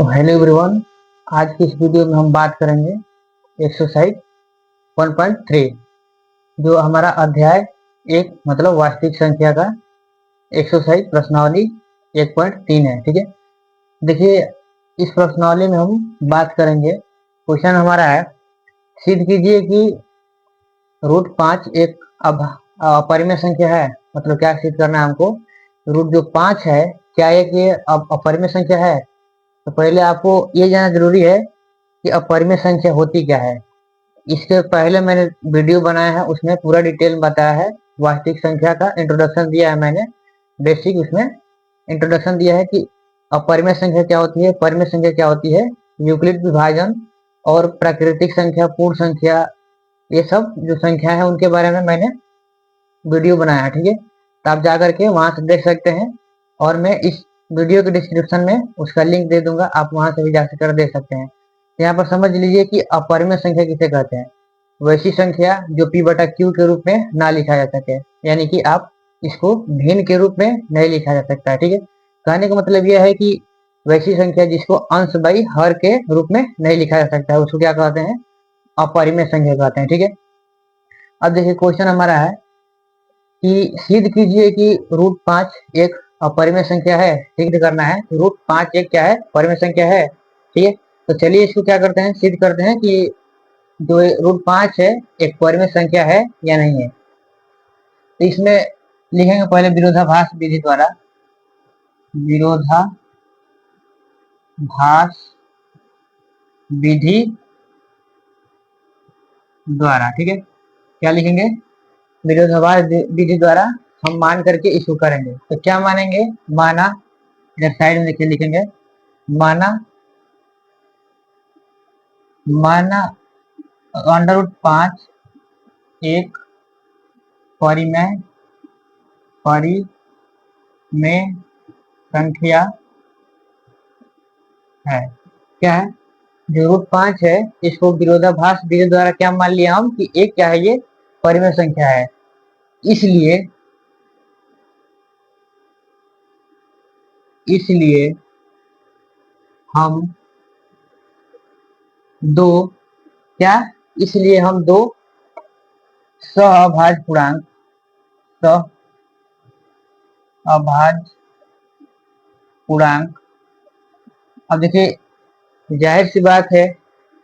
Hello everyone. आज की इस वीडियो में हम बात करेंगे एक्सरसाइज 1.3 जो हमारा अध्याय एक मतलब वास्तविक संख्या का एक्सरसाइज प्रश्नावली 1.3 है। ठीक है, देखिए इस प्रश्नावली में हम बात करेंगे। क्वेश्चन हमारा है, सिद्ध कीजिए कि √5 एक अपरिमेय संख्या है। मतलब क्या सिद्ध करना है हमको, रूट जो 5 है क्या ये अपरिमेय संख्या है। तो पहले आपको ये जानना जरूरी है कि अपरिमेय संख्या होती क्या है। इसके पहले मैंने वीडियो बनाया है, उसमें पूरा डिटेल में बताया है। वास्तविक संख्या का इंट्रोडक्शन दिया है मैंने, बेसिक उसमें इंट्रोडक्शन दिया है कि अपरिमेय संख्या क्या होती है, परिमेय संख्या क्या होती है, यूक्लिड विभाजन और प्राकृतिक संख्या, पूर्ण संख्या, ये सब जो संख्या है उनके बारे में मैंने वीडियो बनाया है। ठीक है, तो आप जा करके वहां से देख सकते हैं, और मैं इस वीडियो के डिस्क्रिप्शन में उसका लिंक दे दूंगा, आप वहां से भी जाकर देख सकते हैं। यहाँ पर समझ लीजिए कि अपरिमेय संख्या किसे कहते हैं। वैसी संख्या जो p/q के रूप में ना लिखा जा सके, यानी कि आप इसको भिन्न के रूप में नहीं लिखा जा सकता है। ठीक है, कहने का मतलब यह है कि वैसी संख्या जिसको अंश बाई हर के रूप में नहीं लिखा जा सकता है, उसको क्या कहते हैं, अपरिमेय संख्या कहते हैं। ठीक है, अब देखिए क्वेश्चन हमारा है कि सिद्ध कीजिए कि √5 एक अपरिमेय संख्या है। सिद्ध करना है √5 एक क्या है, परिमेय संख्या है। ठीक है, तो चलिए इसको क्या करते हैं, सिद्ध करते हैं कि जो √5 है एक परिमेय संख्या है या नहीं है। तो इसमें लिखेंगे पहले विरोधाभास विधि द्वारा, विरोधाभास विधि द्वारा। ठीक है, क्या लिखेंगे, विरोधाभास विधि द्वारा हम मान करके इसको करेंगे। तो क्या मानेंगे, माना, इधर साइड में देखिए लिखेंगे, माना √5 एक परिमेय संख्या है। क्या है, जो √5 है इसको विरोधाभास विधि द्वारा क्या मान लिया हम कि एक क्या है, ये परिमेय संख्या है। इसलिए हम दो क्या, इसलिए हम दो सहअभाज्य पूर्णांक। अब देखिए जाहिर सी बात है,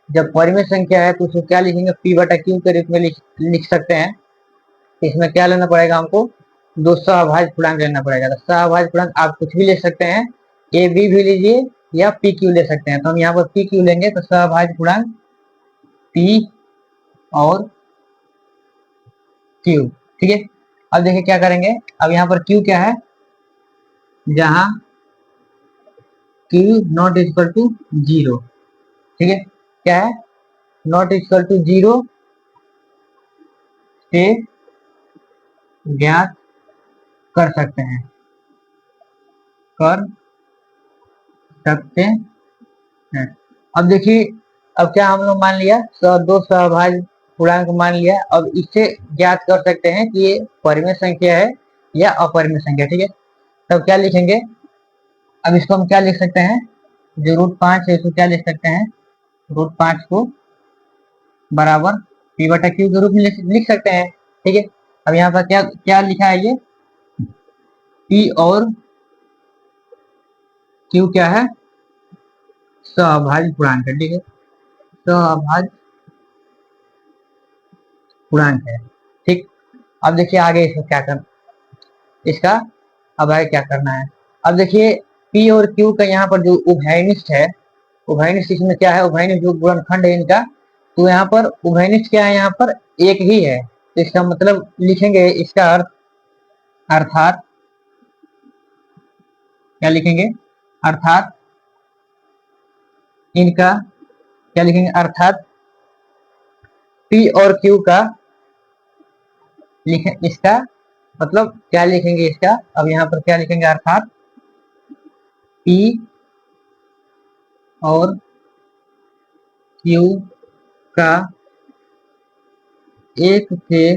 जब परिमेय संख्या है तो उसको क्या लिखेंगे, p/q के रूप में लिख सकते हैं। इसमें क्या लेना पड़ेगा हमको, दो सहअभाज्य पूर्णांक लेना पड़ेगा। तो सहअभाज्य पूर्णांक आप कुछ भी ले सकते हैं, a b भी लीजिए या pq ले सकते हैं। तो हम यहाँ पर pq लेंगे, तो सहअभाज्य पूर्णांक p और q। ठीक है, अब देखिए क्या करेंगे, अब यहाँ पर q क्या है, जहां q नॉट इक्वल टू 0। ठीक है, क्या है, नॉट इक्वल टू 0 से ज्ञात कर सकते हैं, अब देखिए, अब क्या हम लोग मान लिया, दो सहअभाज्य पूर्णांक मान लिया। अब इससे ज्ञात कर सकते हैं कि ये परिमेय संख्या है या अपरिमेय संख्या। ठीक है, तब क्या लिखेंगे, अब इसको हम क्या लिख सकते हैं, जो √5 है इसको क्या लिख सकते हैं, √5 को बराबर p/q के रूप में लिख सकते हैं। ठीक है, अब यहाँ पर क्या क्या लिखा है, ये p और q क्या है, सहअभाज्य पूर्णांक है। ठीक है, सहअभाज्य पूर्णांक है। ठीक, अब देखिए आगे इसका क्या करना, इसका अब आगे क्या करना है। अब देखिए p और q का यहाँ पर जो उभयनिष्ठ है, उभयनिष्ठ इसमें क्या है, उभयनिष्ठ जो गुणनखंड है इनका, तो यहाँ पर उभयनिष्ठ क्या है, यहाँ पर एक ही है। तो इसका मतलब लिखेंगे, इसका अर्थ अर्थात क्या लिखेंगे, अर्थात इनका क्या लिखेंगे, अर्थात p और q का लिखें, इसका मतलब क्या लिखेंगे, इसका अब यहाँ पर क्या लिखेंगे, अर्थात p और q का एक से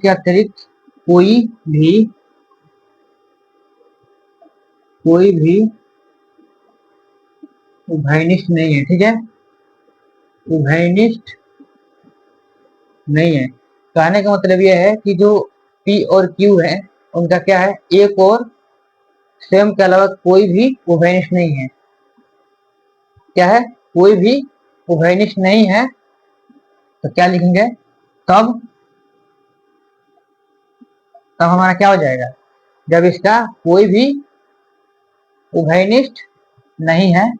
अतिरिक्त कोई भी कोई भी उभयनिष्ठ नहीं है, ठीक है, उभयनिष्ठ नहीं है। कहने का मतलब यह है कि जो P और Q है उनका क्या है, एक और स्वयं के अलावा कोई भी उभयनिष्ठ नहीं है। क्या है, कोई भी उभयनिष्ठ नहीं है। तो क्या लिखेंगे, तब तब हमारा क्या हो जाएगा, जब इसका कोई भी उभयनिष्ठ नहीं है,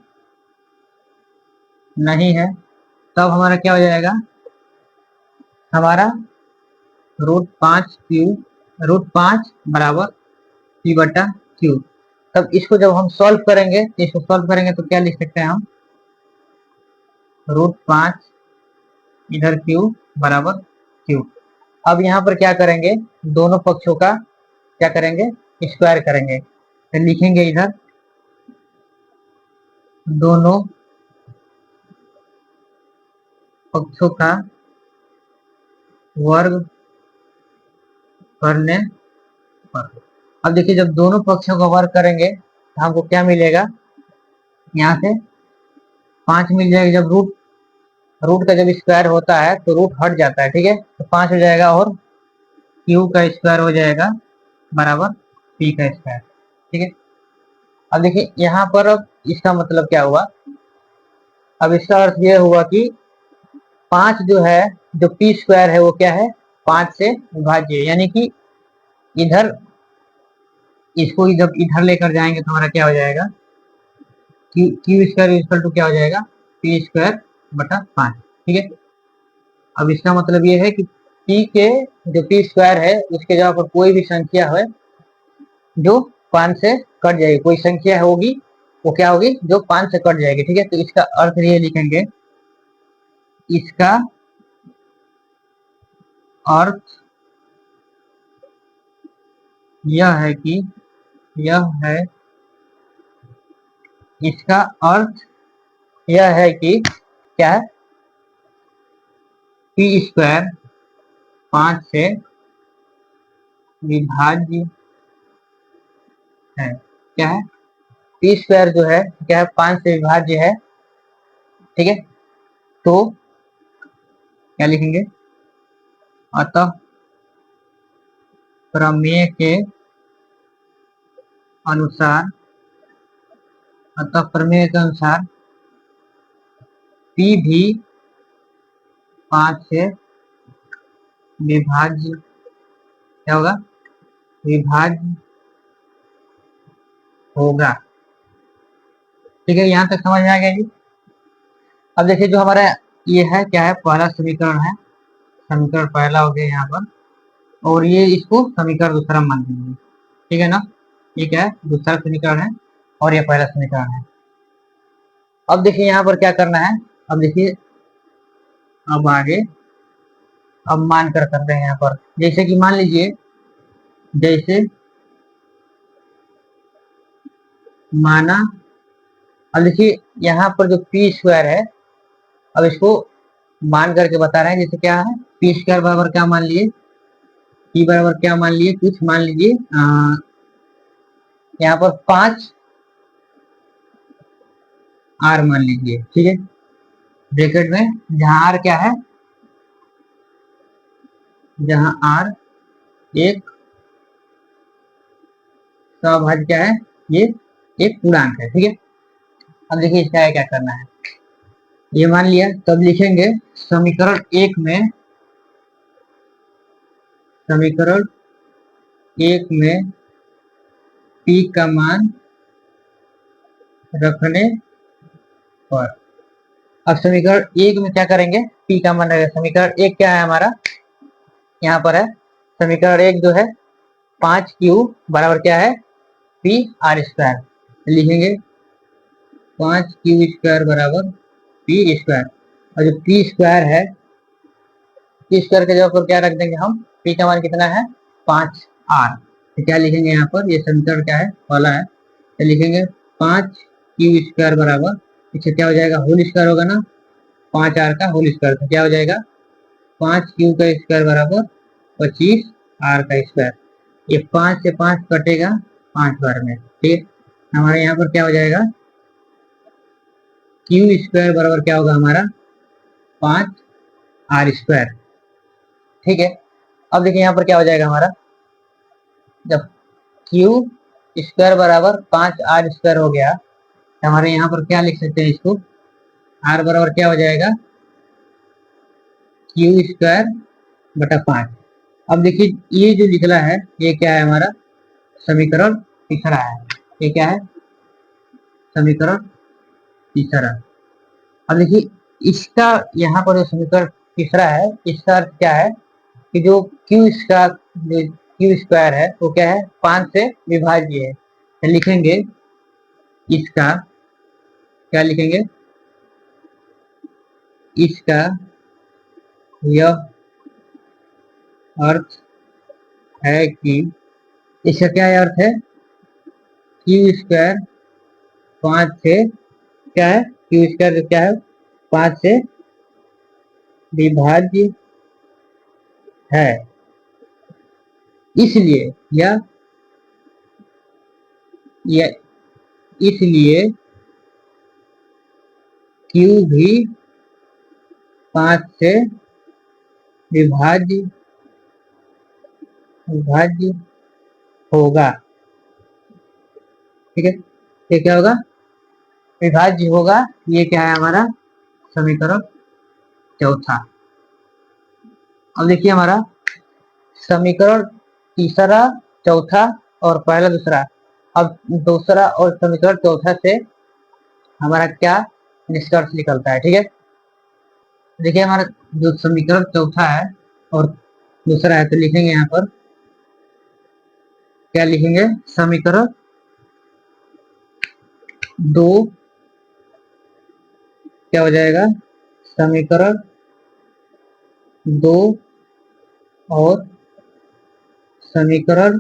नहीं है, तब हमारा क्या हो जाएगा, हमारा √5 बराबर P बटा Q। तब इसको जब हम सॉल्व करेंगे, इसको सॉल्व करेंगे तो क्या लिख सकते हैं हम, √5 इधर Q बराबर Q। अब यहाँ पर क्या करेंगे, दोनों पक्षों का क्या करेंगे, स्क्वायर करेंगे। तो लिखेंगे इधर दोनों पक्षों का वर्ग करने पर। अब देखिए जब दोनों पक्षों का वर्ग करेंगे तो हमको क्या मिलेगा, यहाँ से 5 मिल जाएगा। जब रूट रूट का जब स्क्वायर होता है तो रूट हट जाता है, ठीक है, तो 5 हो जाएगा और Q का स्क्वायर हो जाएगा बराबर P का स्क्वायर, ठीक है। अब देखिए यहाँ पर अब इसका मतलब क्या हुआ, अब इसका अर्थ यह हुआ कि 5 जो है, जो P स्क्वायर है वो क्या है, 5 से विभाज्य, यानी कि इधर इसको जब इधर लेकर जाएंगे तो हमारा क्या हो जाएगा, क्यू स्क्वायर इक्वल टू क्या हो जाएगा, P स्क्वायर बटा 5, ठीक है। अब इसका मतलब ये है कि P के जो P स्क्वायर है उसके जगह पर कोई भी संख्या है जो 5 से कट जाएगी, कोई संख्या होगी वो क्या होगी, जो 5 से कट जाएगी, ठीक है। तो इसका अर्थ ये लिखेंगे, इसका अर्थ यह है कि यह है इसका अर्थ यह है कि क्या है, P स्क्वायर 5 से विभाज्य है। क्या है, P स्क्वायर जो है क्या है, 5 से विभाज्य है, ठीक है। तो क्या लिखेंगे, अतः प्रमेय के अनुसार, अतः प्रमेय के अनुसार P भी 5 से विभाज्य क्या होगा, विभाज्य होगा, ठीक है। यहाँ तक समझ में आ गया जी। अब देखिए जो हमारा ये है क्या है, पहला समीकरण है, समीकरण पहला हो गया यहाँ पर, और ये इसको समीकरण दूसरा मान लीजिए, ठीक है ना। ये क्या है, दूसरा समीकरण है और ये पहला समीकरण है। अब देखिए यहाँ पर क्या करना है, अब देखिए अब आगे अब मान कर करते हैं यहाँ पर, जैसे कि मान लीजिए, जैसे माना, अब देखिए यहाँ पर जो P स्क्वायर है, अब इसको मान करके बता रहे हैं, जैसे क्या है, P स्क्वायर बराबर क्या मान लिए, P बराबर क्या मान लिए, कुछ मान लीजिए यहाँ पर 5 R मान लीजिए, ठीक है, ब्रैकेट में, जहां R क्या है, जहां R एक सहभाज्य क्या है, ये एक पूर्णांक है, ठीक है। अब देखिए इसका क्या करना है, ये मान लिया, तब लिखेंगे समीकरण एक में P का मान रखने पर। अब समीकरण एक में क्या करेंगे, P का मान रखेंगे। समीकरण एक क्या है हमारा, यहाँ पर है, समीकरण एक जो है 5Q बराबर क्या है, P R स्क्वायर, लिखेंगे 5Q स्क्वायर बराबर P स्क्वायर, और जो P स्क्वायर है, P स्क्वायर के जगह पर क्या रख देंगे हम, P का मान कितना है, 5R। तो क्या लिखेंगे यहाँ पर, ये समीकरण क्या है, पहला है, तो लिखेंगे 5Q स्क्वायर बराबर, पीछे क्या हो जाएगा, होल स्क्वायर होगा ना, 5R का होल स्क्वायर, तो क्या हो जाएगा, 5Q का स्क्वायर बराबर 25R का स्क्वायर। ये 5 से 5 कटेगा 5 बार में, ठीक है। हमारे यहाँ पर क्या हो जाएगा, क्यू स्क्वायर बराबर क्या होगा हमारा 5r²। ठीक है, अब देखिए यहाँ पर क्या हो जाएगा हमारा, जब क्यू स्क्वायर बराबर 5r² हो गया तो हमारे यहाँ पर क्या लिख सकते हैं इसको, r बराबर क्या हो जाएगा क्यू² बटा 5। अब देखिए ये जो निकला है ये क्या है हमारा समीकरण तीसरा है। ये क्या है, समीकरण तीसरा। अब देखिए इसका यहाँ पर जो समीकरण तीसरा है इसका अर्थ क्या है कि जो क्यू स्क्वायर है वो क्या है 5 से विभाज्य है। तो लिखेंगे इसका, क्या लिखेंगे, इसका यह अर्थ है कि, इसका क्या अर्थ है, क्यू² 5 से क्या है, क्यू² क्या है 5 से विभाज्य है, इसलिए या इसलिए क्यू भी 5 से विभाज्य होगा। ठीक है, ये क्या होगा, विभाज्य होगा। ये क्या है हमारा समीकरण चौथा। अब देखिए हमारा समीकरण तीसरा, चौथा और पहला दूसरा। अब दूसरा और समीकरण चौथा से हमारा क्या निष्कर्ष निकलता है। ठीक है, देखिए हमारा जो समीकरण चौथा है और दूसरा है तो लिखेंगे यहाँ पर, क्या लिखेंगे, समीकरण 2 क्या हो जाएगा, समीकरण 2 और समीकरण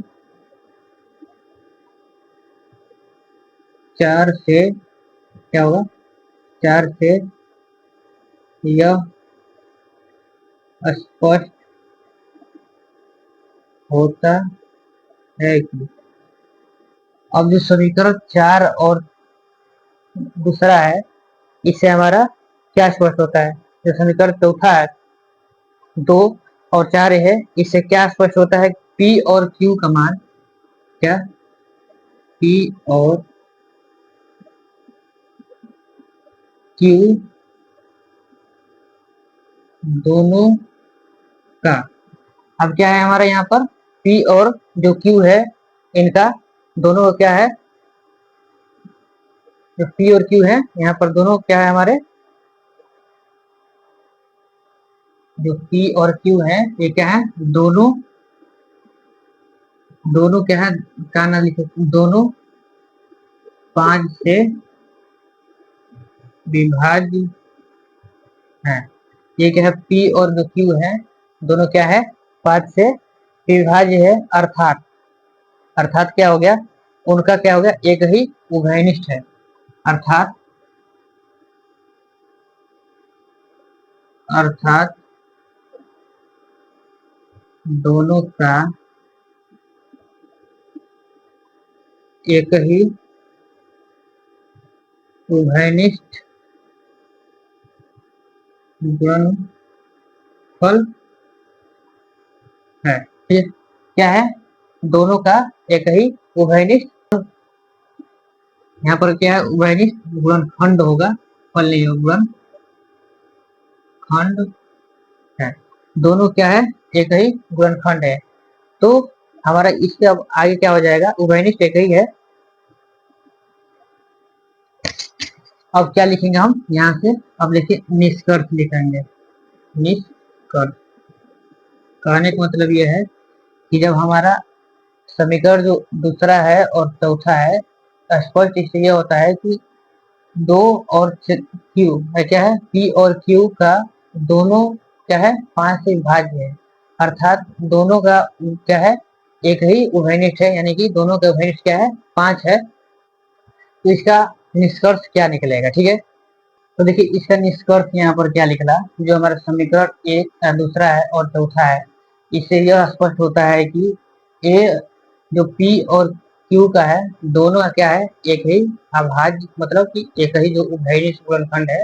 4 से क्या होगा, 4 से यह स्पष्ट होता है कि, अब जो समीकरण 4 और दूसरा है इससे हमारा क्या स्पष्ट होता है, जो समीकरण चौथा है 2 और 4 है इससे क्या स्पष्ट होता है, P और Q का मान, क्या P और Q दोनों का, अब क्या है हमारा यहाँ पर P और जो Q है इनका दोनों का क्या है, जो P और Q है यहाँ पर दोनों क्या है हमारे, जो P और Q है ये क्या है, दोनों क्या है, क्या ना लिखे, दोनों 5 से विभाज्य है। ये क्या है, P और जो Q है दोनों क्या है 5 से विभाज्य है, अर्थात क्या हो गया, उनका क्या हो गया, एक ही उभयनिष्ठ है, अर्थात दोनों का एक ही उभयनिष्ठ गुणनफल है। फिर क्या है, दोनों का एक ही उभयनिष्ठ, यहाँ पर क्या है उभयनिष्ठ गुणनखंड होगा, फल नहीं होगा, गुणनखंड है, दोनों क्या है एक ही गुणनखंड है। तो हमारा इसके अब आगे क्या हो जाएगा, उभयनिष्ठ एक ही है। अब क्या लिखेंगे हम यहाँ से, अब लिखिए निष्कर्ष लिखेंगे। निष्कर्ष कहने का मतलब ये है कि जब हमारा समीकरण जो दूसरा है और चौथा है स्पष्ट इससे यह होता है कि 2 और Q है क्या है, P और Q का दोनों क्या है 5 से विभाज्य है, अर्थात दोनों का क्या है एक ही उभयनिष्ठ है, यानी कि दोनों का उभयनिष्ठ क्या है 5 है। तो इसका निष्कर्ष क्या निकलेगा। ठीक है, तो देखिए इसका निष्कर्ष यहाँ पर क्या निकला, जो हमारा समीकरण एक दूसरा है और चौथा है इससे यह स्पष्ट होता है कि ए जो P और क्यू का है, दोनों का क्या है, एक ही अभाज्य, मतलब कि एक ही जो उभयनिष्ठ गुणनखंड है,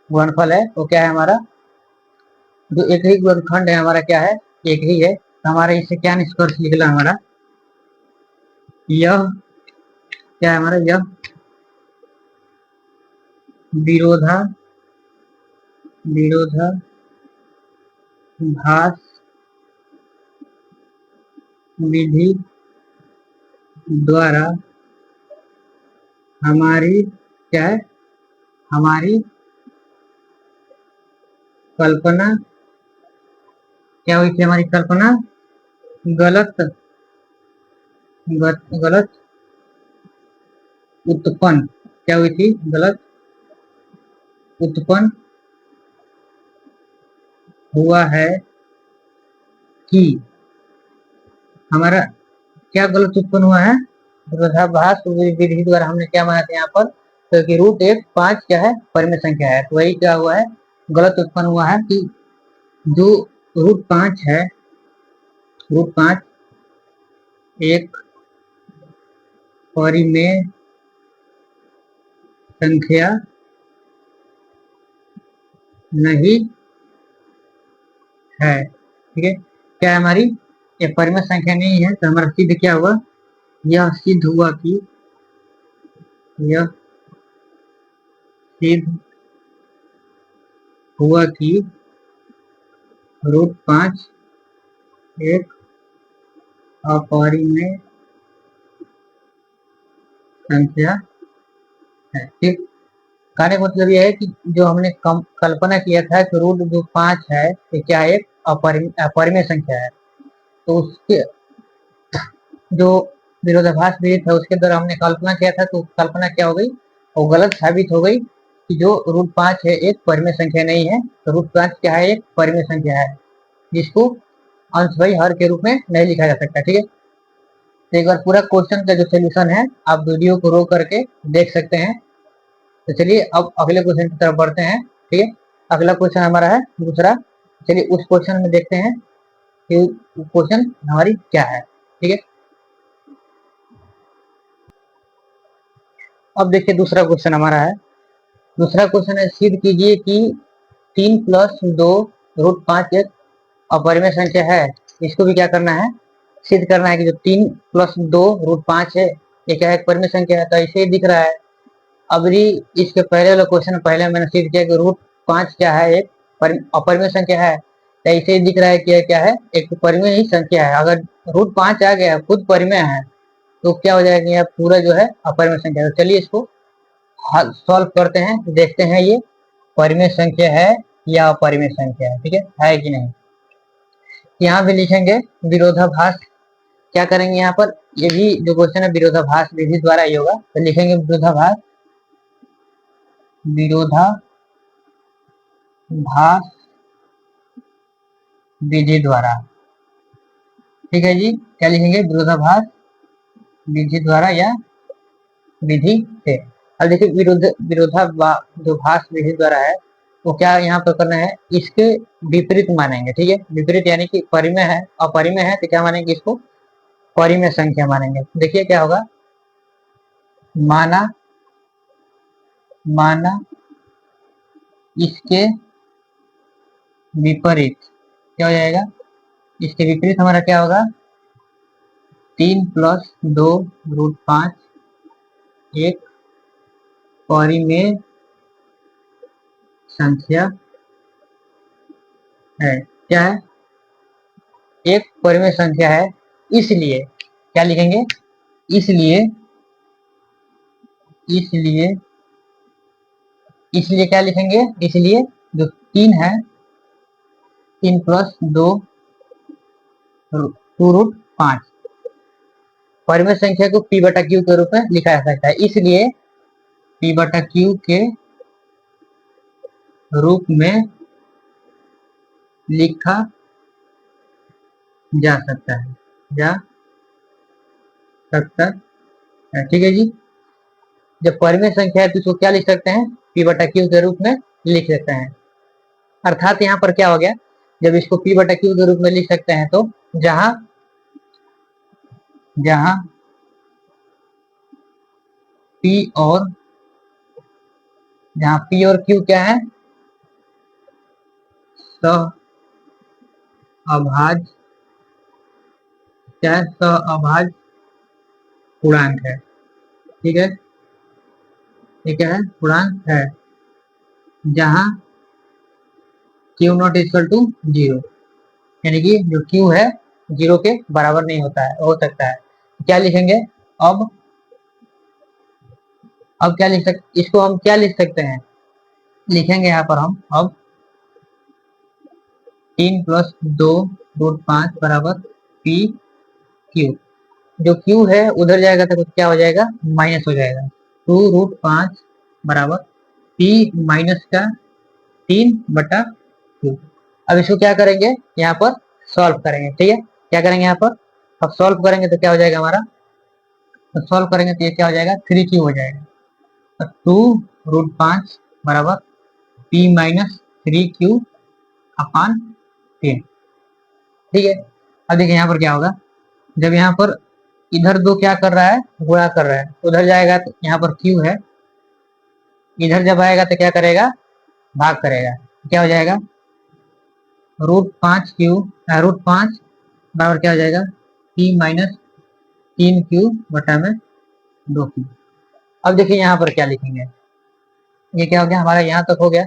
गुणनफल है, वो क्या है हमारा, जो एक ही गुणनखंड है हमारा क्या है, एक ही है। तो हमारा इससे क्या निष्कर्ष निकला हमारा, यह क्या है हमारा, यह विरोधा विरोधाभास विधि द्वारा हमारी क्या है, हमारी कल्पना क्या हुई थी, हमारी कल्पना गलत गलत उत्पन्न क्या हुई थी, गलत उत्पन्न हुआ है कि, हमारा क्या गलत उत्पन्न हुआ है, विरोधाभास विधि द्वारा हमने क्या माना था यहाँ पर, तो कि रूट एक 5 क्या है, परिमेय संख्या है। तो वही क्या हुआ है, गलत उत्पन्न हुआ है कि जो रूट 5 है, रूट 5 एक परिमेय संख्या नहीं है। ठीक है, क्या है हमारी, ये परिमेय संख्या नहीं है, तो हमारा सिद्ध क्या हुआ, यह सिद्ध हुआ कि, यह सिद्ध हुआ कि रूट 5 एक अपरिमेय संख्या है। ठीक, कहने का मतलब यह है कि जो हमने कल्पना किया था कि रूट जो 5 है ये क्या एक अपरिमेय संख्या है, तो उसके जो विरोधाभास विधि था उसके द्वारा हमने कल्पना किया था, तो कल्पना क्या हो गई, वो गलत साबित हो गई कि जो रूट 5 है एक परिमेय संख्या नहीं है। तो रूट 5 क्या है, एक परिमेय संख्या है जिसको अंश भाई हर के रूप में नहीं लिखा जा सकता। ठीक है, तो एक बार पूरा क्वेश्चन का जो सोल्यूशन है आप वीडियो को रोक करके देख सकते हैं। तो चलिए अब अगले क्वेश्चन की तरफ बढ़ते हैं। ठीक है, अगला क्वेश्चन हमारा है दूसरा। चलिए उस क्वेश्चन में देखते हैं कि क्वेश्चन हमारी क्या है। ठीक है, अब देखिए दूसरा क्वेश्चन हमारा है, दूसरा क्वेश्चन है, सिद्ध कीजिए कि 3+2 √5 एक अपरिमेय संख्या है। इसको भी क्या करना है, सिद्ध करना है कि जो 3+2 √5 है ये क्या है, एक परिमेय संख्या है। तो ऐसे ही दिख रहा है। अब भी इसके पहले वाला क्वेश्चन पहले मैंने सिद्ध किया कि रूट 5 क्या है, एक अपरिमेय संख्या है। तो ऐसे ही दिख रहा है कि क्या है, एक परिमेय ही संख्या है। अगर रूट 5 आ गया खुद परिमेय है तो क्या हो जाएगा, यह पूरा जो है अपरिमेय संख्या है। तो चलिए इसको सॉल्व करते हैं, देखते हैं ये परिमेय संख्या है या अपरिमेय संख्या है। ठीक है कि नहीं। यहाँ भी लिखेंगे विरोधाभास, क्या करेंगे यहाँ पर, ये भी जो क्वेश्चन है विरोधाभास विधि द्वारा ही होगा। तो लिखेंगे विरोधाभास विधि द्वारा। ठीक है जी, क्या लिखेंगे, विरोधाभास विधि द्वारा या विधि से। अब देखिए विरोधाभास विधि द्वारा है तो क्या यहाँ पर करना है, इसके विपरीत मानेंगे। ठीक है, विपरीत यानी कि परिमेय है, अपरिमेय है तो क्या मानेंगे, इसको परिमेय संख्या मानेंगे। देखिए क्या होगा, माना माना इसके विपरीत क्या हो जाएगा, इसके विपरीत हमारा क्या होगा, 3+2 √5 एक परिमेय संख्या है। क्या है, एक परिमेय संख्या है। इसलिए क्या लिखेंगे, इसलिए इसलिए इसलिए क्या लिखेंगे, इसलिए जो 3 है, 3+2 √5 परिमेय संख्या को P/Q के रूप में लिखा जा सकता है। इसलिए P/Q के रूप में लिखा जा सकता है, जा सकता है। ठीक है जी, जब परिमेय संख्या है तो इसको क्या लिख सकते हैं, P/Q के रूप में लिख सकते हैं। अर्थात यहाँ पर क्या हो गया, जब इसको P/Q के रूप में लिख सकते हैं तो जहां जहां पी और, जहाँ पी और क्यू क्या है, सह अभाज्य, क्या है, सह अभाज्य पूर्णांक है। ठीक है, ये क्या है, पूर्णांक है, जहाँ q not equal to zero, यानी कि जो क्यू है जीरो के बराबर नहीं होता है, हो सकता है। क्या लिखेंगे अब? अब क्या लिख सकते, इसको हम क्या लिख सकते हैं, लिखेंगे यहाँ पर हम अब 3 + 2 √5 बराबर पी क्यू। जो क्यू है उधर जाएगा तो क्या हो जाएगा, माइनस हो जाएगा। 2 √5 बराबर पी माइनस का 3/क्यू। अब इसको क्या करेंगे, यहाँ पर सॉल्व करेंगे। ठीक है, क्या करेंगे यहाँ पर, अब सॉल्व करेंगे तो क्या हो जाएगा हमारा, तो सॉल्व करेंगे तो ये क्या हो जाएगा, 3क्यू हो जाएगा। तो 2 √5 बराबर पी माइनस 3क्यू अपान 3। ठीक है, अब देखिए यहाँ पर क्या होगा, जब यहाँ पर इधर दो क्या कर रहा है, गुणा कर रहा है, उधर जाएगा तो यहाँ पर क्यू है, इधर जब आएगा तो क्या करेगा, भाग करेगा, क्या हो जाएगा, √5 क्यू, √5 बराबर क्या हो जाएगा, पी माइनस 3क्यू बटा में 2क्यू। अब देखिए यहाँ पर क्या लिखेंगे, ये क्या हो गया हमारा, यहाँ तक हो गया।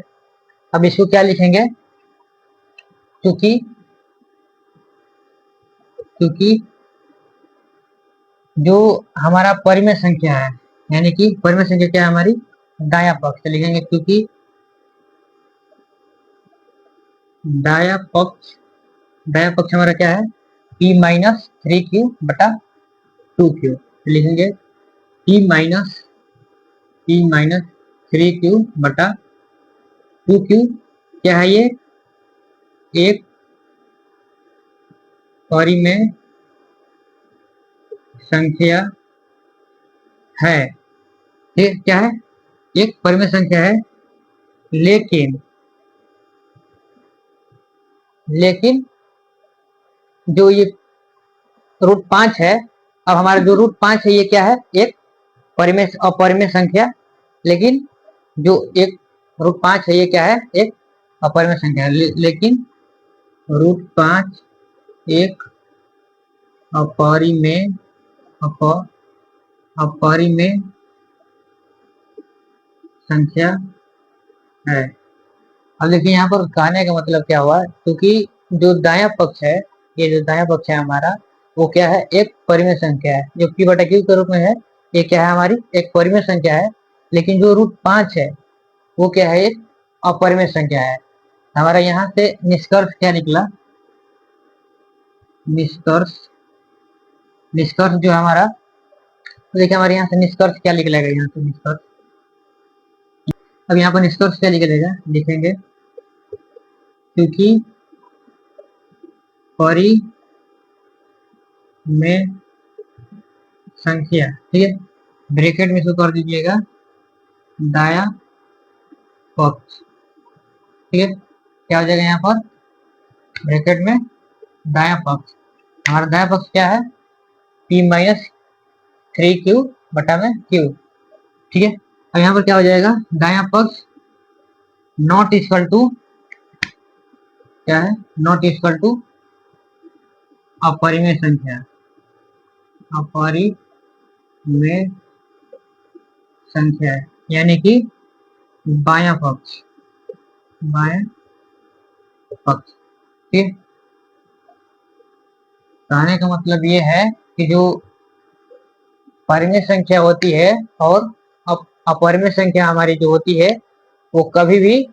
अब इसको क्या लिखेंगे, क्योंकि क्योंकि जो हमारा परिमेय संख्या है, यानी कि परिमेय संख्या क्या है हमारी, दाया पक्ष से लिखेंगे, क्योंकि दाया पक्ष हमारा क्या है, p माइनस 3क्यू बटा 2क्यू। लिखेंगे p माइनस 3क्यू बटा 2क्यू। क्या है ये, एक परिमेय संख्या है। ये क्या है, एक परिमेय संख्या है, लेकिन जो ये √5 है, अब हमारा जो √5 है ये क्या है, एक अपरिमेय संख्या, लेकिन जो एक √5 है ये क्या है, एक अपरिमेय संख्या है, लेकिन √5 एक अपरिमेय अपरिमेय संख्या है। अब देखिए यहाँ पर कहने का मतलब क्या हुआ, क्योंकि जो दायां पक्ष है, ये जो दायां पक्ष है हमारा, वो क्या है, एक परिमेय संख्या है, जो p बटा q के रूप में है, ये क्या है हमारी एक परिमेय संख्या है, लेकिन जो √5 है वो क्या है, एक अपरिमेय संख्या है। हमारा यहाँ से निष्कर्ष क्या निकला, निष्कर्ष जो हमारा, तो देखिए हमारे यहाँ से निष्कर्ष क्या निकलेगा, यहाँ से निष्कर्ष, अब यहाँ पर निष्कर्ष क्या निकलेगा, लिखेंगे क्योंकि परिमेय संख्या, ठीक है, ब्रैकेट में इसको कर दीजिएगा दाया पक्ष। ठीक है, क्या हो जाएगा यहाँ पर, ब्रैकेट में दाया पक्ष, हमारा दाया पक्ष क्या है, p माइनस 3क्यू बटा में q। ठीक है, अब यहाँ पर क्या हो जाएगा, दाया पक्ष नॉट इक्वल टू, क्या है, नॉट इक्वल टू अपरिमेय संख्या, अपरिमेय संख्या है, यानी कि बाया पक्ष, ठीक। कहने का मतलब ये है कि जो परिमेय संख्या होती है और अपरिमेय संख्या हमारी जो होती है, वो कभी भी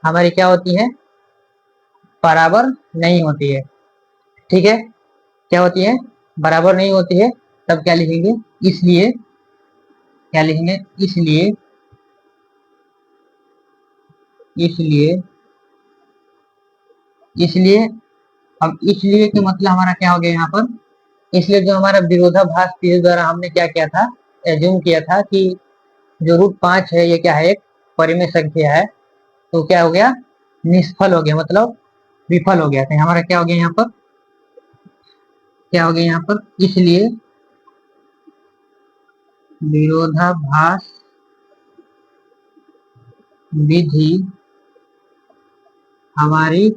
हमारी क्या होती है, बराबर नहीं होती है। ठीक है, क्या होती है, बराबर नहीं होती है। तब क्या लिखेंगे, इसलिए क्या लिखेंगे, इसलिए अब इसलिए के मतलब हमारा क्या हो गया यहाँ पर, इसलिए जो हमारा विरोधाभास के द्वारा हमने क्या किया था, एज्यूम किया था कि जो √5 है ये क्या है, एक परिमेय संख्या है, तो क्या हो गया, निष्फल हो गया, मतलब विफल हो गया। तो हमारा क्या हो गया यहाँ पर, क्या हो गया यहाँ पर, विरोधाभास विधि हमारी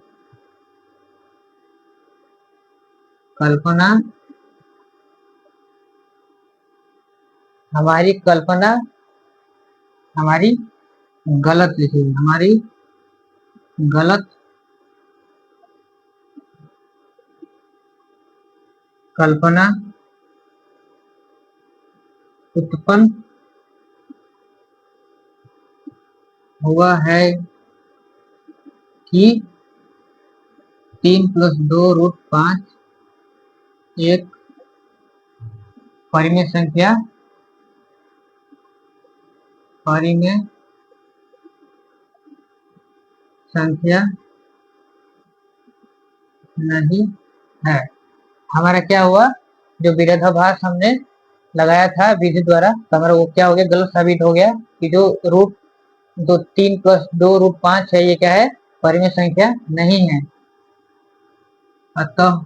कल्पना हमारी गलत लिखी, हमारी गलत कल्पना उत्पन्न हुआ है कि 3+2√5 एक परिमेय संख्या नहीं है। हमारा क्या हुआ, जो विरोधाभास हमने लगाया था विधि द्वारा, तो हमारा वो क्या हो गया, गलत साबित हो गया कि जो रूट 3+2√5 है ये क्या है, परिमेय संख्या नहीं है। अतः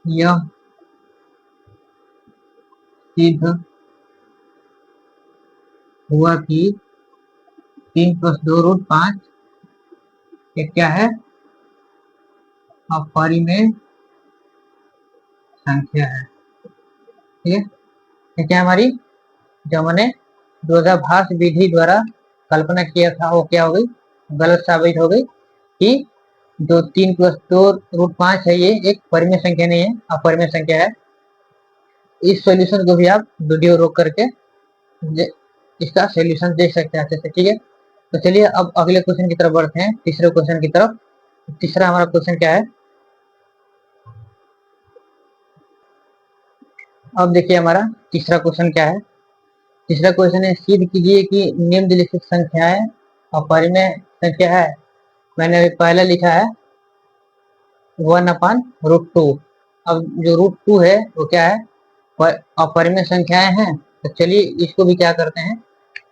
यह सिद्ध हुआ कि 3+2√5 एक क्या है, अपरिमेय संख्या है। ठीक है, ये क्या हमारी जो मैंने विरोधाभास विधि द्वारा कल्पना किया था वो क्या हो गई, गलत साबित हो गई कि जो 3+2√5 है ये एक परिमेय संख्या नहीं है, अपरिमेय संख्या है। इस सॉल्यूशन को भी आप वीडियो रोक करके इसका सॉल्यूशन देख सकते हैं अच्छे से। ठीक है, तो चलिए अब अगले क्वेश्चन की तरफ बढ़ते हैं, तीसरे क्वेश्चन की तरफ। तीसरा हमारा क्वेश्चन क्या है, अब देखिए हमारा तीसरा क्वेश्चन क्या है। तीसरा क्वेश्चन है, सिद्ध कीजिए कि निम्नलिखित संख्याएं अपरिमेय संख्या है। मैंने अभी पहले लिखा है 1/√2। अब जो √2 है वो क्या है, अपरिमेय संख्याएं हैं। तो चलिए इसको भी क्या करते हैं,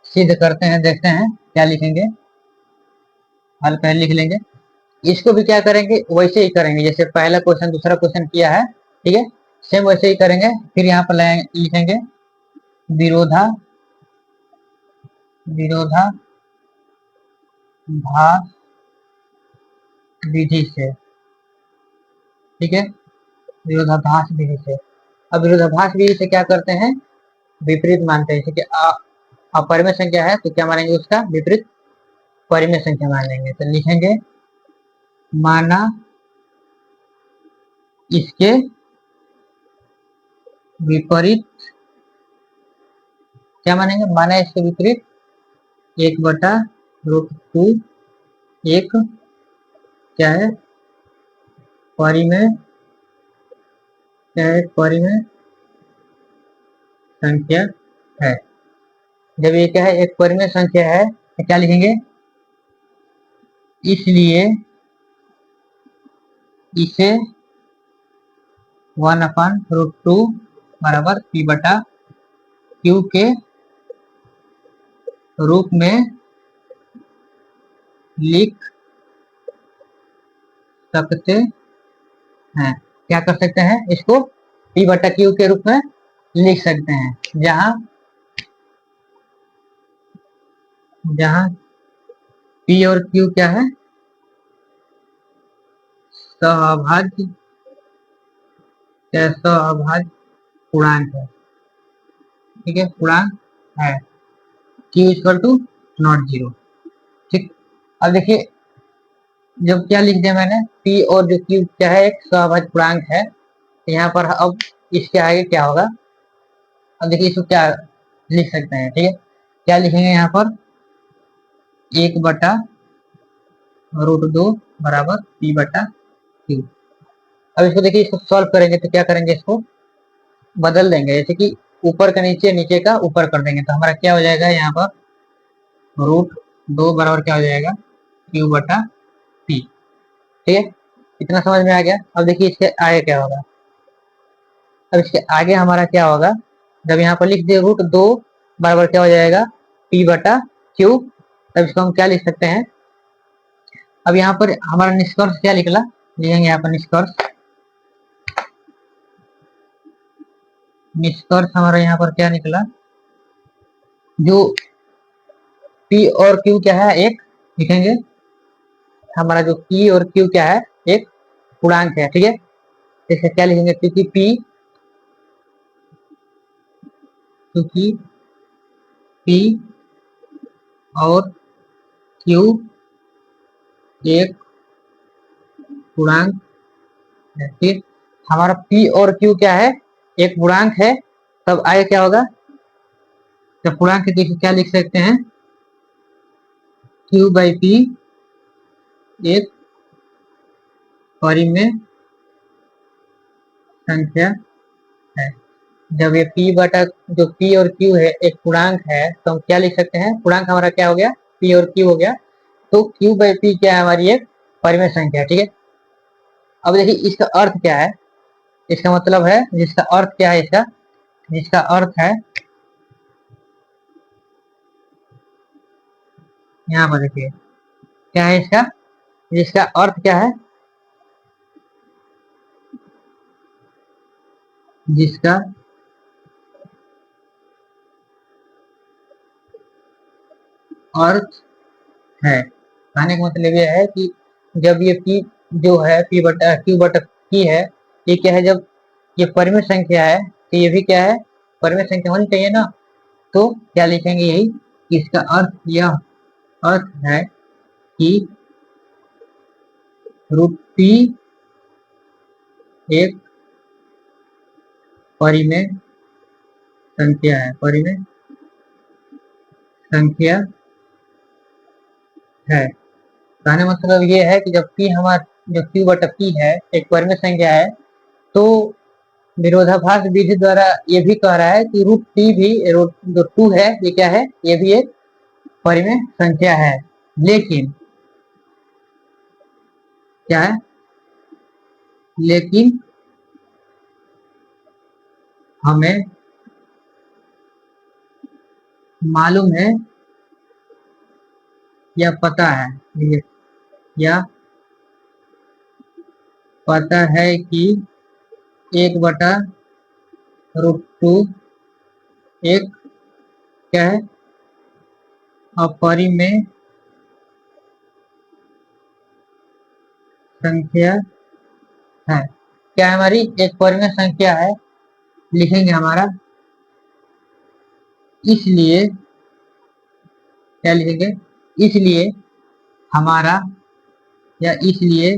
सिद्ध करते हैं। देखते हैं क्या लिखेंगे, हल पहले लिख लेंगे। इसको भी क्या करेंगे, वैसे ही करेंगे जैसे पहला क्वेश्चन दूसरा क्वेश्चन किया है। ठीक है, सेम वैसे ही करेंगे। फिर यहाँ पर लिखेंगे विरोधाभास विधि से। ठीक है, विरोधाभास विधि से। अब विरोधाभास विधि से क्या करते हैं, विपरीत मानते हैं। जैसे कि अपरिमेय संख्या है तो क्या मानेंगे, उसका विपरीत परिमेय संख्या मान लेंगे। तो लिखेंगे माना इसके विपरीत, क्या मानेंगे, माना इसके विपरीत 1/√2 एक क्या है, परिमेय, क्या है, परिमेय संख्या है। जब ये क्या है, एक परिमेय संख्या है तो क्या लिखेंगे, इसलिए इसे 1/√2 बराबर P/Q के रूप में लिख सकते हैं। क्या कर सकते हैं, इसको P/Q के रूप में लिख सकते हैं, जहां P और Q क्या है, सहअभाज्य पूर्णांक है। ठीक है, पूर्णांक है, Q = ≠0। ठीक, अब देखिए जब क्या लिख दिया मैंने, P और जो Q क्या है, एक सहअभाज्य पूर्णांक है। यहाँ पर अब इसके आगे क्या होगा, अब देखिए इसको क्या लिख सकते हैं। ठीक है, क्या लिखेंगे यहाँ पर, 1/√2 बराबर P/Q। अब इसको देखिए, इसको सॉल्व करेंगे तो क्या करेंगे, इसको बदल देंगे। जैसे कि ऊपर का नीचे, नीचे का ऊपर कर देंगे तो हमारा क्या हो जाएगा, यहाँ पर √2 बराबर क्या हो जाएगा, Q/P। ठीक है, इतना समझ में आ गया। अब देखिए इसके आगे क्या होगा, अब इसके आगे हमारा क्या होगा, जब यहाँ पर लिख दिए √2 बराबर क्या हो जाएगा, P/Q। तब इसको हम क्या लिख सकते हैं, अब यहाँ पर हमारा निष्कर्ष क्या लिखेंगे यहाँ पर निष्कर्ष, निष्कर्ष हमारा यहाँ पर क्या निकला, जो P और Q क्या है, एक लिखेंगे, हमारा जो P और Q क्या है, एक पूर्णांक है, ठीक है। इसे क्या लिखेंगे, क्योंकि P और Q एक पूर्णांक है, ठीक। हमारा P और Q क्या है, एक पूर्णांक है, तब आगे क्या होगा, जब पूर्णांक है तो क्या लिख सकते हैं, Q बाई P एक परिमेय संख्या है। जब ये P बटा जो P और Q है एक पूर्णांक है, तो हम क्या लिख सकते हैं, पूर्णांक हमारा क्या हो गया, P और Q हो गया, तो Q बाई P क्या है, हमारी एक परिमेय संख्या है, ठीक है। अब देखिए इसका अर्थ क्या है, इसका मतलब है, जिसका अर्थ क्या है, इसका जिसका अर्थ है, यहाँ पर देखिए क्या है इसका, जिसका अर्थ क्या है, जिसका अर्थ है, कहने का मतलब यह है कि जब ये P जो है P बटा Q बटा P है, ये क्या है, जब ये परिमेय संख्या है तो ये भी क्या है, परिमेय संख्या होनी चाहिए ना, तो क्या लिखेंगे, यही इसका अर्थ, यह अर्थ है कि रूट P एक परिमेय संख्या है, परिमेय संख्या है। कहने मतलब ये है कि जब P हमारा जो Q बटा P है एक परिमेय संख्या है, तो विरोधाभास विधि द्वारा ये भी कह रहा है कि रूट P भी, रूट जो 2 है ये क्या है, ये भी एक परिमेय संख्या है, लेकिन क्या है, लेकिन हमें मालूम है या पता है, या पता है कि 1/√2 एक क्या है, अपरिमेय संख्या है। क्या है, हमारी एक परिमेय संख्या है, लिखेंगे हमारा, इसलिए क्या लिखेंगे, इसलिए हमारा, या इसलिए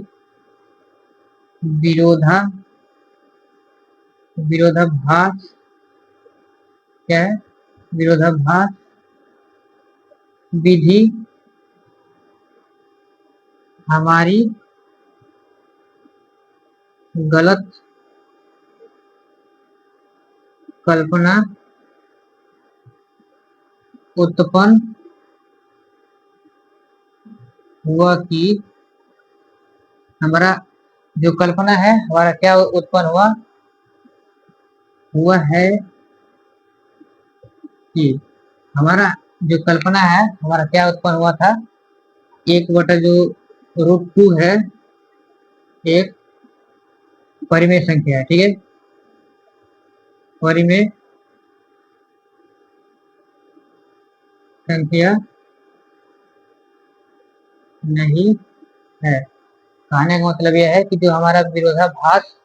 विरोधाभास क्या है, विरोधाभास विधि हमारी गलत कल्पना उत्पन्न हुआ कि, हमारा जो कल्पना है हमारा क्या उत्पन्न हुआ है कि, हमारा जो कल्पना है हमारा क्या उत्पन्न हुआ था, 1/√2 है एक परिमेय संख्या है, ठीक है, परिमेय संख्या नहीं है। कहने का मतलब यह है कि जो हमारा विरोधाभास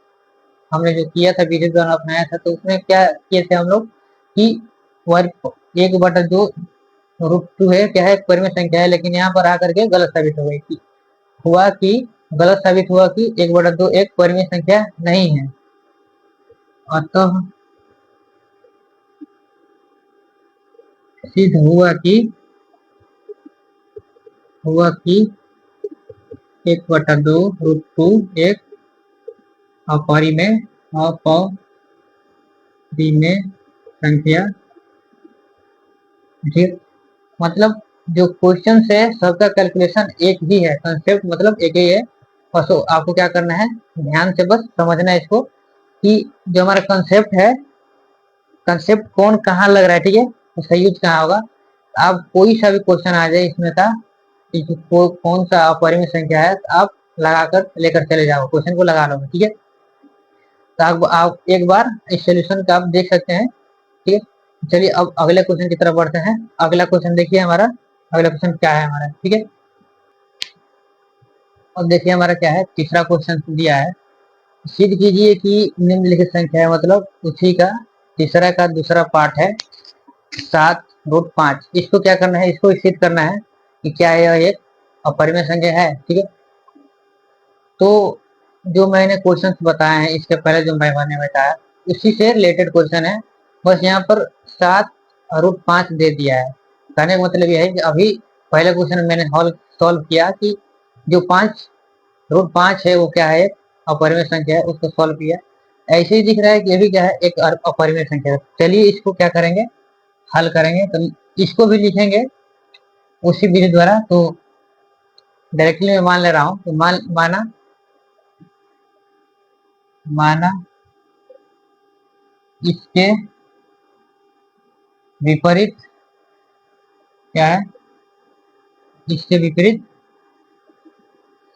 हमने जो किया था, विधि द्वारा अपनाया था, तो उसमें क्या किए थे हम लोग कि वर्ग 1/2 है क्या है, परिमेय संख्या है, लेकिन यहाँ पर आकर के गलत साबित हो गई कि, गलत साबित हुआ कि 1/2 एक परिमेय संख्या नहीं है। अतः सिद्ध हुआ कि 1/2√2 एक अपरिमेय संख्या, ठीक। मतलब जो क्वेश्चन है सबका कैलकुलेशन एक ही है, कंसेप्ट मतलब एक ही है, बस आपको क्या करना है, ध्यान से बस समझना है इसको, कि जो हमारा कंसेप्ट है, कंसेप्ट कौन कहाँ लग रहा है, ठीक है, उसका यूज कहाँ होगा। आप कोई सा भी क्वेश्चन आ जाए इसमें था कि कौन सा अपरिमेय संख्या है, तो आप लगाकर लेकर चले जाओ, क्वेश्चन को लगा लो, ठीक है। तो आप एक बार इस सोल्यूशन का आप देख सकते हैं। ठीक है, चलिए अब अगले क्वेश्चन की तरफ बढ़ते हैं। अगला क्वेश्चन देखिए हमारा, अगला क्वेश्चन क्या है हमारा। ठीक है, अब देखिए हमारा क्या है, तीसरा क्वेश्चन दिया है। सिद्ध कीजिए कि निम्नलिखित संख्या है, मतलब उसी का तीसरा का दूसरा पार्ट है 7√5। इसको क्या करना है, इसको सिद्ध करना है कि क्या यह एक अपरिमेय संख्या है। ठीक है, तो जो मैंने क्वेश्चन बताए हैं इसके पहले जो मैंने बताया उसी से रिलेटेड क्वेश्चन है, बस यहाँ पर 7√5 दे दिया है। कहने का मतलब यह है कि अभी पहले क्वेश्चन मैंने सॉल्व किया कि जो 5√5 है वो क्या है, अपरिमेय संख्या है, उसको सॉल्व किया। ऐसे ही दिख रहा है कि ये भी क्या है, एक अपरिमेय संख्या है। चलिए इसको क्या करेंगे, हल करेंगे। तो इसको भी लिखेंगे उसी विधि द्वारा। तो डायरेक्टली मैं मान ले रहा हूँ, तो माना माना इसके विपरीत क्या है, इसके विपरीत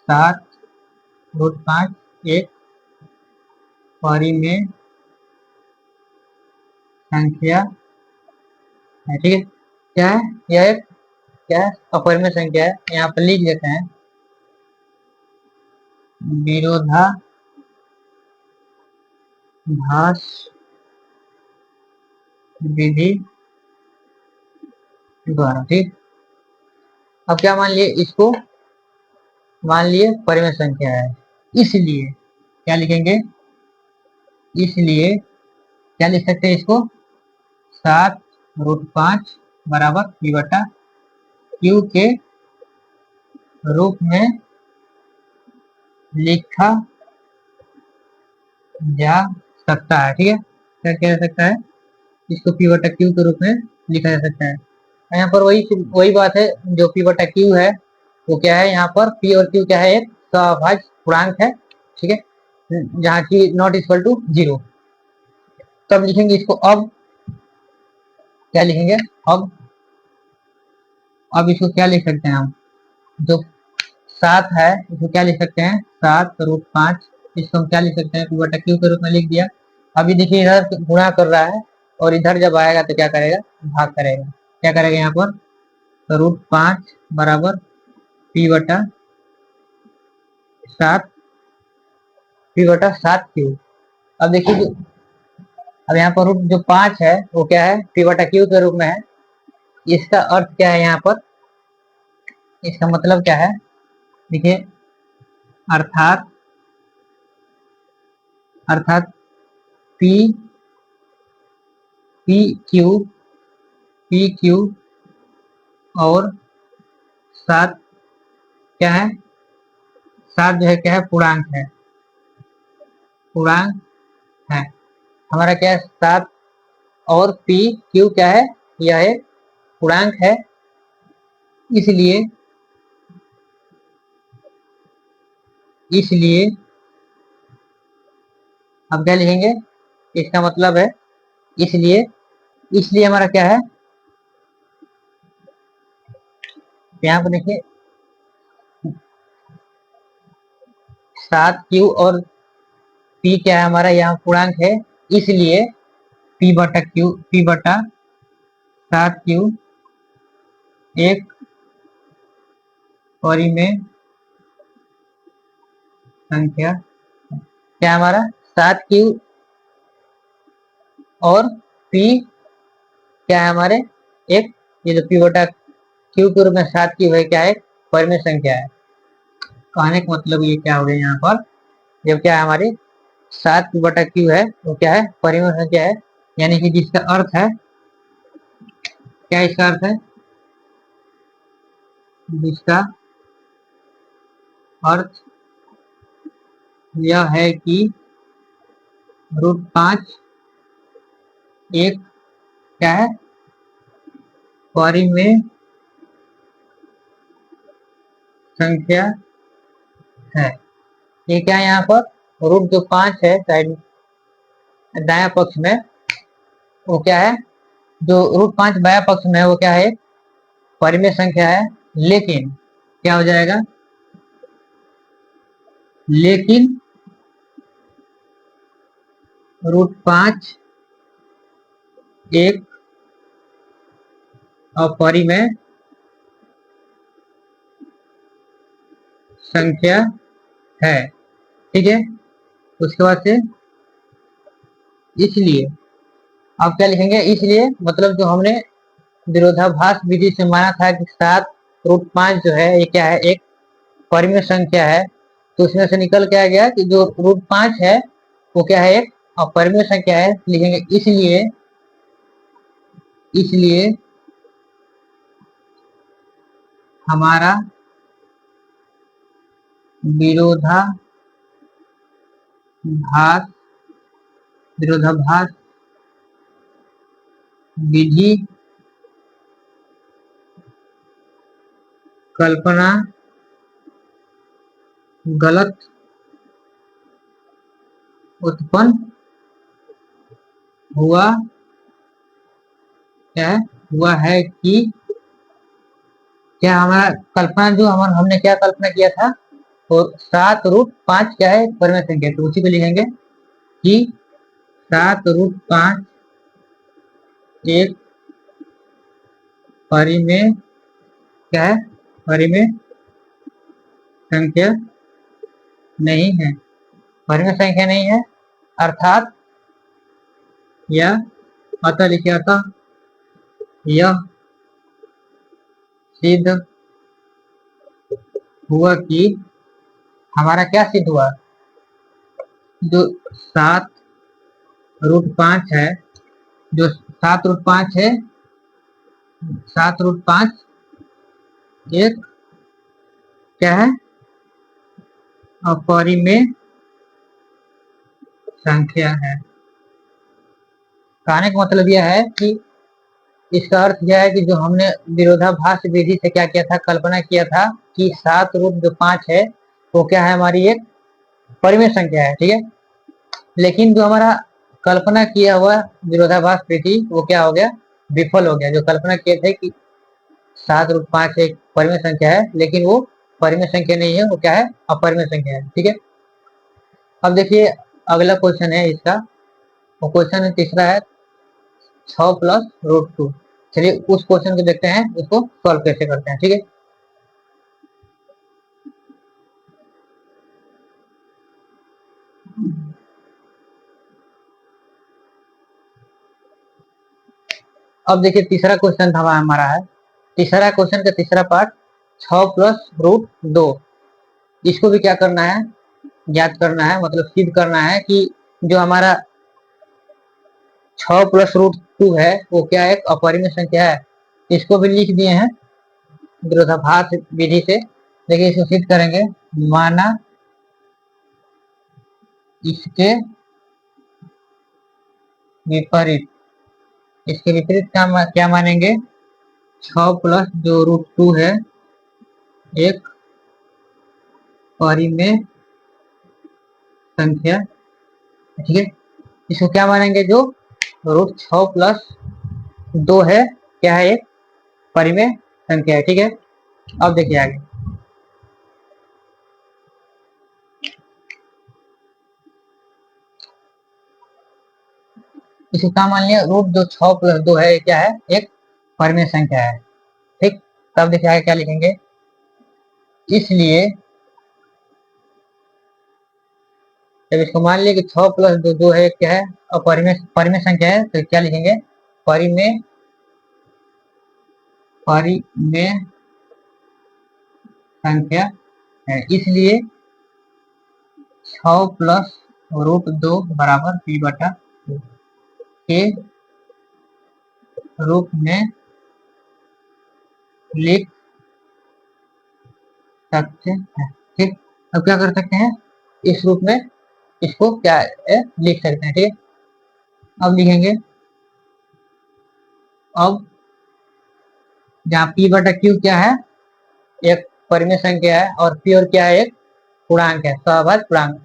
7√5 एक परिमेय संख्या है। ठीक है, क्या है, यह एक क्या है, अपरिमेय संख्या है। यहाँ पर लिख देते हैं विरोधाभास विधि द्वारा। ठीक, अब क्या मान लिए, इसको मान लिए परिमेय संख्या है, इसलिए क्या लिखेंगे, इसलिए क्या लिख सकते हैं इसको, 7√5 बराबर P बटा Q के रूप में लिखा जा सकता है। ठीक है, क्या किया जा सकता है, इसको P बटा Q के रूप में लिखा जा सकता है। यहाँ पर वही वही बात है, जो P बटा Q है वो क्या है, यहाँ पर P और Q क्या है, एक सभाज्य पूर्णांक है। ठीक है, जहाँ की नॉट इक्वल टू 0। तब लिखेंगे इसको, अब क्या लिखेंगे, अब इसको क्या लिख सकते हैं हम, जो 7 है इसको क्या लिख सकते हैं, 7√5। इसको हम क्या लिख सकते हैं, P बटा Q के रूप में लिख दिया। अभी देखिए इधर गुणा कर रहा है और इधर जब आएगा तो क्या करेगा, भाग करेगा। क्या करेगा, यहाँ पर √5 बराबर P बटा 7, P बटा 7Q। अब देखिए अब यहाँ पर जो 5 है वो क्या है, P बटा Q के रूप में है। इसका अर्थ क्या है, यहाँ पर इसका मतलब क्या है, देखिए अर्थात अर्थात P पी क्यू और 7 क्या है, 7 जो है क्या है, पूर्णांक है, पूर्णांक है हमारा क्या है, 7 और P Q क्या है, यह एक पूर्णांक है। इसलिए इसलिए अब क्या लिखेंगे, इसका मतलब है इसलिए इसलिए हमारा क्या है, यहाँ पर देखिए 7Q और P क्या है, हमारा यहाँ पूर्णांक है। इसलिए P बटा 7Q एक परिमेय संख्या क्या, हमारा 7Q और P क्या है, हमारे एक, ये जो P बटा Q के रूप में 7Q है क्या है, परिमेय संख्या है। कहने का मतलब ये क्या हो गया, यहाँ पर जब क्या है, हमारी 7P बटा Q है वो क्या है, परिमेय संख्या है। यानी कि जिसका अर्थ है, क्या इसका अर्थ है, जिसका अर्थ यह है कि √5 एक क्या है, परिमेय संख्या है। ये क्या है, यहाँ पर रूट जो 5 है साइड दाया पक्ष में वो क्या है, जो √5 बाया पक्ष में है वो क्या है, परिमेय संख्या है। लेकिन क्या हो जाएगा, लेकिन √5 एक अपरिमेय संख्या है। ठीक है, उसके बाद से इसलिए अब क्या लिखेंगे, इसलिए मतलब जो हमने विरोधाभास विधि से माना था कि 7√5 जो है ये क्या है, एक परिमेय संख्या है। तो उसमें से निकल के आ गया कि जो √5 है वो क्या है, एक अपरिमेय संख्या है। लिखेंगे इसलिए, इसलिए हमारा विरोधाभास विरोधाभास विधि कल्पना गलत उत्पन्न हुआ क्या है, हुआ है कि क्या हमारा कल्पना जो हमने क्या कल्पना किया था, और 7√5 क्या है, परिमेय संख्या। तो उसी को लिखेंगे कि 7√5 एक परिमेय क्या है, परिमेय संख्या नहीं है, परिमेय संख्या नहीं है। अर्थात यह अतः लिखे, अतः यह सिद्ध हुआ कि हमारा क्या सिद्ध हुआ, जो 7√5 है, जो 7√5 है, 7√5 एक क्या है, अपरिमेय संख्या है। कहने का मतलब यह है कि इसका अर्थ यह है कि जो हमने विरोधाभास विधि से क्या किया था, कल्पना किया था कि 7√5 है वो क्या है, हमारी एक परिमेय संख्या है। ठीक है, लेकिन जो हमारा कल्पना किया हुआ विरोधाभास विधि वो क्या हो गया, विफल हो गया। जो कल्पना किए थे कि 7√5 एक परिमेय संख्या है, लेकिन वो परिमेय संख्या नहीं है, वो क्या है, अपरिमेय संख्या है। ठीक है, अब देखिए अगला क्वेश्चन है इसका, वो क्वेश्चन तीसरा है 6 + √2। चलिए उस क्वेश्चन को देखते हैं, उसको सॉल्व कैसे करते हैं। ठीक है, अब देखिए तीसरा क्वेश्चन हमारा है, तीसरा क्वेश्चन का तीसरा पार्ट 6 + √2। इसको भी क्या करना है, ज्ञात करना है, मतलब सिद्ध करना है कि जो हमारा 6 + √2 है वो क्या एक अपरिमेय संख्या है। इसको भी लिख दिए हैं विरोधाभास विधि से। देखिए इसको सिद्ध करेंगे, माना इसके विपरीत, इसके विपरीत क्या मानेंगे, 6 प्लस जो √2 है एक परिमेय संख्या। ठीक है, इसको क्या मानेंगे, जो √6 + 2 है क्या है, एक परिमेय संख्या है। ठीक है, अब देखिए आगे, इसको क्या मान लिया, रूट जो 6 + 2 है क्या है, एक परिमेय संख्या है। ठीक, तब देखिए आगे क्या लिखेंगे, इसलिए जब इसको मान लिया कि 6 + 2 जो है क्या है, परिमेय संख्या है, तो क्या लिखेंगे, परिमेय परिमेय संख्या है। इसलिए 6 + √2 बराबर p/2 के रूप में लिख सकते हैं। ठीक, अब क्या कर सकते हैं, इस रूप में इसको क्या है, लिख सकते हैं। ठीक है, अब लिखेंगे, अब जहाँ p/q क्या है, एक परिमेय संख्या है, और p और क्या है, एक पूर्णांक है, सहभाज्य पूर्णांक,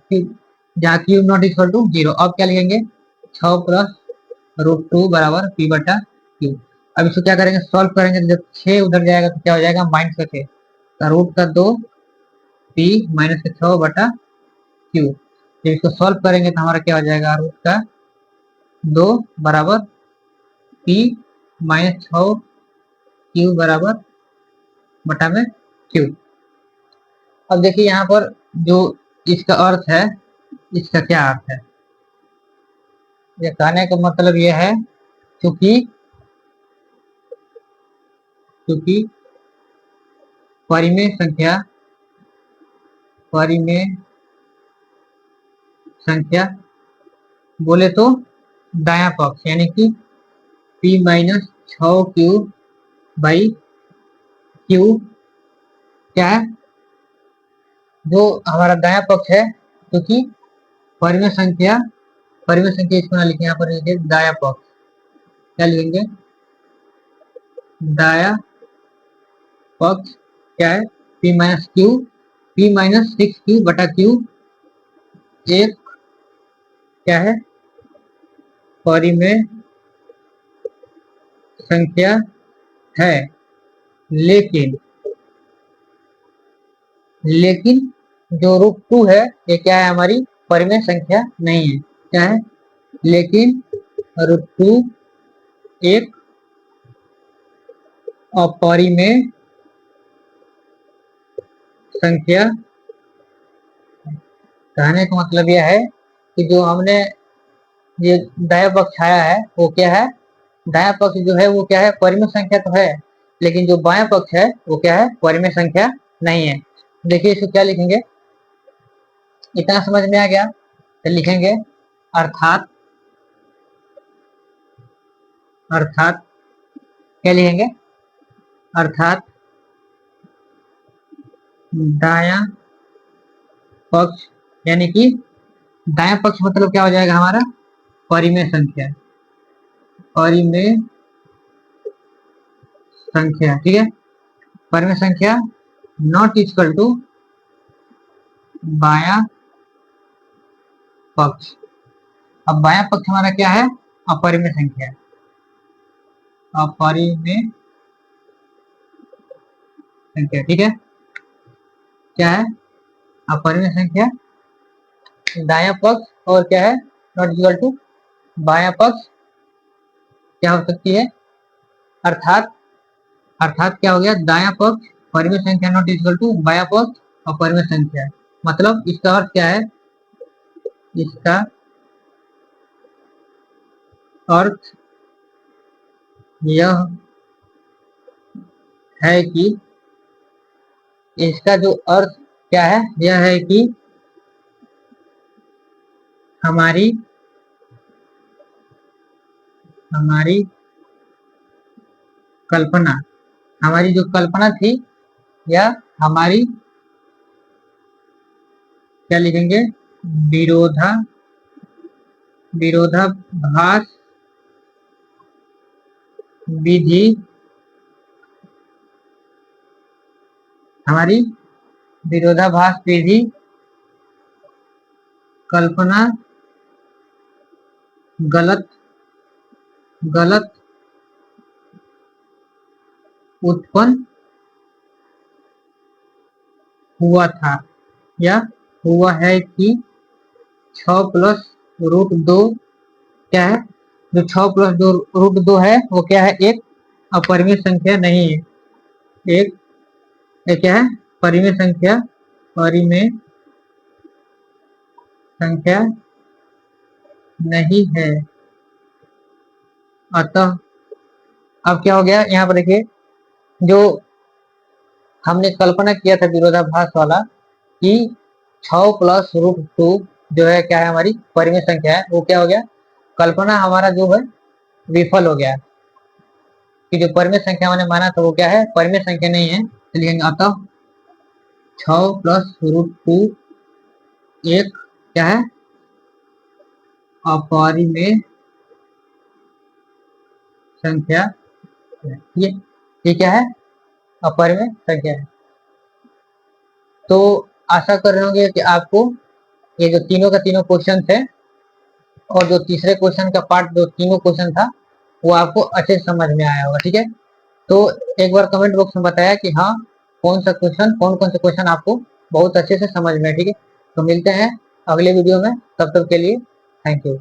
जहाँ q नॉट इक्वल टू 0। अब क्या लिखेंगे, 6 + √2 बराबर p/q। अब इसको क्या करेंगे, सॉल्व करेंगे, तो जब 6 उधर जाएगा तो क्या हो जाएगा, -6, √2 p - 6/q। जब इसको सॉल्व करेंगे तो हमारा क्या हो जाएगा, √2 2 बराबर P माइनस 6 Q बराबर बटा में Q। अब देखिए यहाँ पर जो इसका अर्थ है, इसका क्या अर्थ है, ये कहने का मतलब यह है क्योंकि परिमेय संख्या बोले तो दायां पक्ष यानी कि P minus 6Q by Q क्या है, जो हमारा दायां पक्ष है, क्योंकि परिमेय संख्या इसको ना लिखे, यहाँ पर लिखे दायां पक्ष, क्या लिखेंगे, दायां पक्ष क्या है, P minus Q, P minus 6Q बटा Q एक क्या है, परिमेय संख्या है, लेकिन जो √2 है ये क्या है, हमारी परिमेय संख्या नहीं है। क्या है, लेकिन √2 एक अपरिमेय संख्या। कहने का मतलब यह है कि जो हमने ये दायां पक्ष आया है वो क्या है, दायां पक्ष जो है वो क्या है, परिमेय संख्या तो है, लेकिन जो बायां पक्ष है वो क्या है, परिमेय संख्या नहीं है। देखिए इसको क्या लिखेंगे, इतना समझ में आ गया, तो लिखेंगे अर्थात क्या लिखेंगे, अर्थात दायां पक्ष यानी कि दायां पक्ष मतलब क्या हो जाएगा हमारा, परिमेय संख्या, ठीक है, परिमेय संख्या नॉट इक्वल टू बायां पक्ष। अब बायां पक्ष हमारा क्या है, अपरिमेय संख्या, ठीक है, क्या है, अपरिमेय संख्या, दायां पक्ष और क्या है, नॉट इक्वल टू बायां पक्ष क्या हो सकती है, अर्थात क्या हो गया, दायां पक्ष परिमेय संख्या नॉट इक्वल टू बायां पक्ष अपरिमेय संख्या। मतलब इसका अर्थ क्या है, इसका अर्थ यह है कि इसका जो अर्थ क्या है, यह है कि हमारी कल्पना, हमारी जो कल्पना थी, या हमारी क्या लिखेंगे, विरोधाभास विधि, हमारी विरोधाभास विधि कल्पना गलत उत्पन्न हुआ था, या हुआ है कि 6 प्लस √2 क्या है, जो 6 प्लस √2 है वो क्या है, एक अपरिमेय संख्या नहीं है, एक क्या है, परिमेय संख्या नहीं है। अतः अब क्या हो गया, यहाँ पर देखिए जो हमने कल्पना किया था विरोधाभास वाला कि 6 प्लस √2 जो है क्या है, हमारी परिमेय संख्या है, वो क्या हो गया, कल्पना हमारा जो है विफल हो गया, कि जो परिमेय संख्या हमने माना था वो क्या है, परिमेय संख्या नहीं है। चलिए अतः 6 प्लस √2 एक क्या है, अपरिमेय संख्या, ये क्या है, अपरिमेय संख्या है। तो आशा कर रहे होंगे कि आपको ये जो तीनों का तीनों क्वेश्चन थे और जो तीसरे क्वेश्चन का पार्ट जो तीनों क्वेश्चन था वो आपको अच्छे से समझ में आया होगा। ठीक है, तो एक बार कमेंट बॉक्स में बताया कि हाँ कौन कौन से क्वेश्चन आपको बहुत अच्छे से समझ में है। ठीक है, तो मिलते हैं अगले वीडियो में, तब तक के लिए थैंक यू।